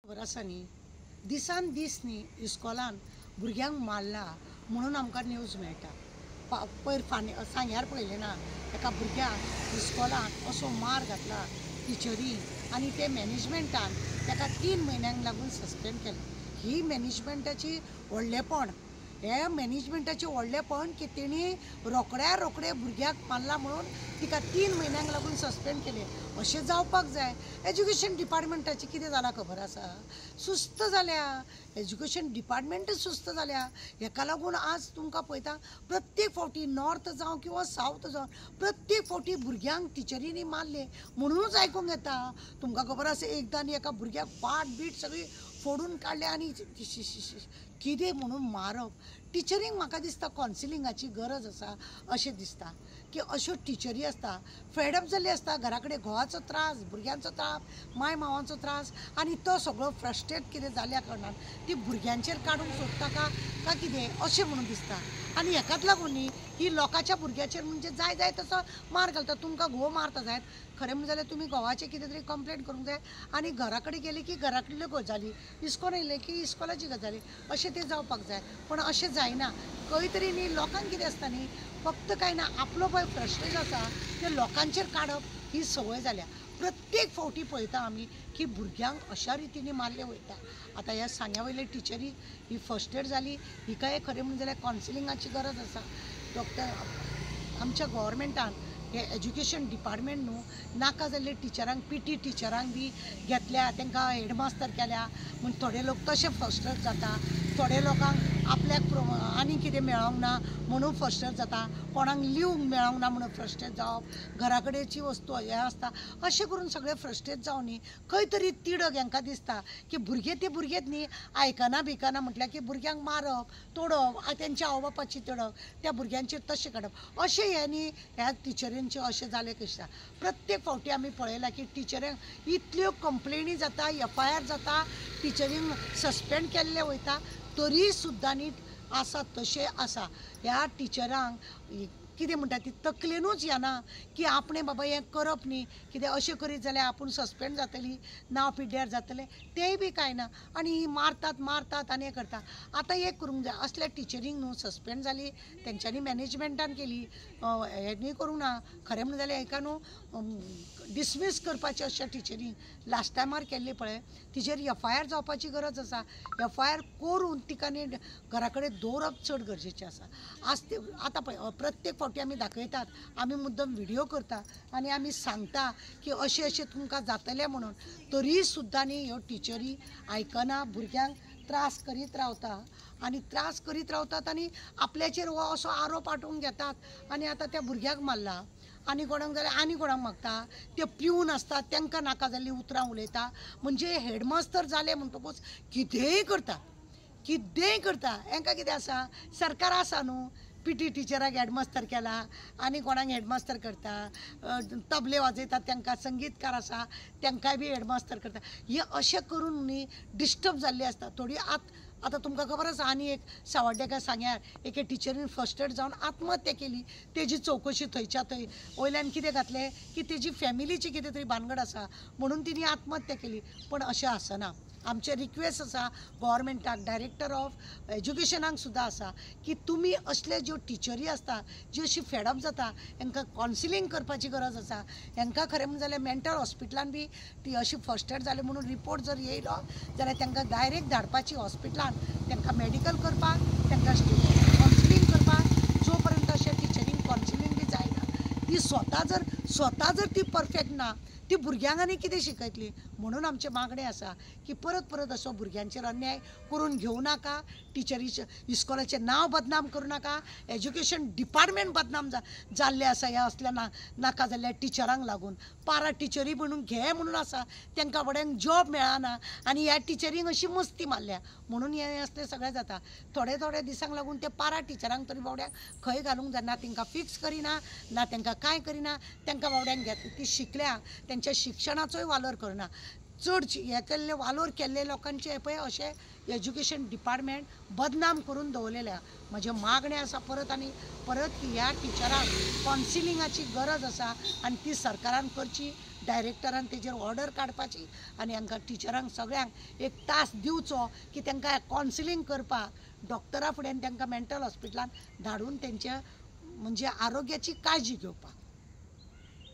खबर आसा न्ही, दिसान दीस न्ही इस्कॉलान भुरग्यांक मारला म्हणून आमकां न्यूज मेळटा। पयर सांग्यार पळयलें ना, एका भुरग्याक इस्कॉलान असो मार घातला टिचरी आनी ते मॅनेजमेंटान ताका 3 म्हयन्यांक लागून सस्पेंड केलें। ही मॅनेजमेंटाची व्हडलेपण, हे मॅनेजमेंटाचें व्हडलेपण की तेणी रोखडे भुरग्याक मारला म्हणून तिका 3 म्हयन्यांक लागून सस्पेंड केलें। अशें जावपाक जाय। एज्युकेशन डिपार्टमेंटाचें कितें जालां खबर आसा? सुस्त जाल्या, एज्युकेशन डिपार्टमेंटूच सुस्त जाल्या। हेका लागून आज तुमकां पळयता प्रत्येक फावटी नॉर्थ जावं किंवा सावथ जावं प्रत्येक फावटी भुरग्यांक टिचरींनी मारले म्हणूनच आयकूंक येता। तुमकां खबर आसा एकदां न्ही एका भुरग्याक पाट बीट सगळी फोडून काडले आनी कितें म्हणून मारप। टिचरींक म्हाका दिसता कावन्सिलिंगाची गरज आसा अशें दिसता की अश्यो टिचरी आसता फेडअप जाल्ली आसता, घरा कडेन घोवाचो त्रास, भुरग्यांचो त्रास, माय मावांचो त्रास आनी तो सगळो फ्रस्ट्रेट कितें जाल्ल्या कारणान ती भुरग्यांचेर काडूंक सोदता का कितें अशें म्हणून दिसता। आनी हेकाच लागून न्ही ही लोकांच्या भुरग्याचेर म्हणजे जाय तसो मार घालता। तुमकां घोव मारता जायत, खरें म्हणजे जाल्यार तुमी घोवाचें कितें तरी कंप्लेंट करूंक जाय आनी घरा कडेन गेली की घरा कडल्यो गजाली, इस्कॉल येयले की इस्कॉलाची गजाली, अशें तें जावपाक जाय। पण अशें जायना। खंय तरी न्ही लोकांक कितें आसता न्ही, फक्त कांय ना आपलो पळय फ्रस्ट्रेट आसा ते लोकांचेर काडप ही संवय जाल्या। प्रत्येक फावटी पळयता आमी की भुरग्यांक अशा रितीने मारले वयता। आतां ह्या सांग्या वयले टिचरी ही फर्स्ट एड जाली, हिका एक खरें म्हणजे जाल्यार कावन्सिलिंगाची गरज आसा। डॉक्टर आमच्या गव्हर्मेंटान हे एज्युकेशन डिपार्टमेंट न्हू नाका जाल्ले टिचरांक पीटी टिचरांक बी घेतल्या, तांकां हेडमास्तर केल्या म्हूण थोडे लोक तशे फर्स्टर जाता, थोडे लोकांक आपल्याक आनी कितें मेळोंक ना म्हणून फर्स्टर जाता, कोणाक लिवंक मेळोंक ना म्हणून फ्रस्ट्रेट जावप, घरा कडेची वस्तू हे आसता अशें करून सगळे फ्रस्ट्रेट जावन न्ही खंय तरी तिडक हांकां दिसता की भुरगेच न्ही आयकना बिकना म्हटल्यार की भुरग्यांक मारप तोडप, तेंच्या आवय बापायची तोडप, त्या भुरग्यांचेर तशें काडप अशें हे न्ही ह्या टिचरींचें अशें जालें कशें। प्रत्येक फावटी आमी पळयलां की टिचऱ्यांक इतल्यो कंप्लेनी जाता, FIR जाता, टिचरींक सस्पेंड केल्ले वयता, तरी सुद्दां न्ही आसा तशें आसा। ह्या टिचरांक कितें म्हणटा ती तकलेनूच येना की आपणें बाबा हें करप न्ही, कितें अशें करीत जाल्यार आपूण सस्पेंड जातली, नांव पिड्ड्यार जातलें तेंय बी कांय ना आनी ही मारतात आनी हें करता। आतां एक करूंक जाय, असल्या टिचरींक न्हू सस्पेंड जाली तेंच्यांनी मॅनेजमेंटान केली, हें न्ही करूंक ना, खरें म्हणलें जाल्यार हेका न्हू डिसमीस करपाचें अशा टिचरींक लास्ट टायमार केल्ली पळय तिचेर FIR जावपाची गरज आसा। FIR करून तिका न्ही घरा कडेन दवरप चड गरजेचें आसा। आज आतां पळय प्रत्येक फावटी आमी दाखयतात, आमी मुद्दम व्हिडियो करता आनी आमी सांगता की अशें तुमकां जातलें म्हणून, तरी सुद्दां न्ही ह्यो टिचरी आयकना, भुरग्यांक त्रास करीत रावतात आनी आपल्याचेर हो असो आरोप आठोवन घेतात आनी आतां त्या भुरग्याक मारला आनी कोणाक जाल्यार आनी कोणाक मागता, ते पिवन आसतात तांकां नाका जाल्लीं उतरां उलयता, म्हणजे हेडमास्तर जाले म्हणटकूच कितेंय करता हांकां कितें आसा, सरकार आसा न्हू, पीटी टिचराक हेडमास्तर केला आनी कोणाक हेडमास्तर करता, तबले वाजयतात तांकां संगीतकार आसा तांकांय बी हेडमास्तर करता, हे अशें करून न्ही डिस्टर्ब जाल्ली आसता थोडी। आतां तुमकां खबर आसा आनी एक सावड्डेकार सांग्यार एके टिचरीन फर्स्ट एड जावन आत्महत्या केली, तेजी चवकशी थंयच्या थंय वयल्यान कितें घातलें की तेजी फॅमिलीची कितें तरी भानगड आसा म्हणून तिणी आत्महत्या केली। पण अशें आसना। आमचे रिक्वेस्ट आसा गव्हर्मेंटाक, डायरेक्टर ऑफ एज्युकेशनाक सुद्दां आसा की तुमी असले ज्यो टिचरी आसता ज्यो अशी फेडअप जाता हांकां कावन्सिलींग करपाची गरज आसा। हांकां खरें म्हणजे जाल्यार मेंटल हॉस्पिटलान बी ती अशी फर्स्ट एड जाली म्हणून रिपोर्ट जर येयलो जाल्यार तांकां डायरेक्ट धाडपाची हॉस्पिटलान, तांकां मेडिकल करपाक, तांकां कावन्सिलींग करपाक। जो पर्यंत अशा टिचरींक कावन्सिलींग बी जायना, ती स्वता जर ती परफेक्ट ना, ती भुरग्यांक आनी कितें शिकयतली। म्हणून आमचें मागणें आसा की परत असो भुरग्यांचेर अन्याय करून घेवं नाका, टिचरीचें इस्कॉलाचें नांव बदनाम करूं नाका, एज्युकेशन डिपार्टमेंट बदनाम जाल्लें आसा ह्या असल्या नाका जाल्ल्या टिचरांक लागून। पारा टिचरी म्हणून घे म्हणून आसा, तांकां बाबड्यांक जॉब मेळना आनी ह्या टिचरींक अशी मस्ती मारल्या म्हणून हें असलें सगळें जाता। थोडे दिसांक लागून ते पारा टिचरांक तरी बाबड्यांक खंय घालूंक जायना, तांकां फिक्स करिना तांकां कांय करिना, तांकां बाबड्यांक घेता ती शिकल्या, तेंच्या शिक्षणाचोय वालोर करना। चड हे केल्ले वालोर केल्ले लोकांचे हे पळय अशें एज्युकेशन डिपार्टमेंट बदनाम करून दवरलेले आहा। म्हजे मागणें आसा परत आनी परत की ह्या टिचरांक कावन्सिलिंगाची गरज आसा आनी ती सरकारान करची, डायरेक्टरान तेजेर ऑर्डर काडपाची आनी हांकां टिचरांक सगळ्यांक एक तास दिवचो की तांकां कावन्सिलिंग करपाक डॉक्टरा फुड्यान तांकां मेंटल हॉस्पिटलान धाडून तेंचे म्हणजे आरोग्याची काळजी घेवपाक।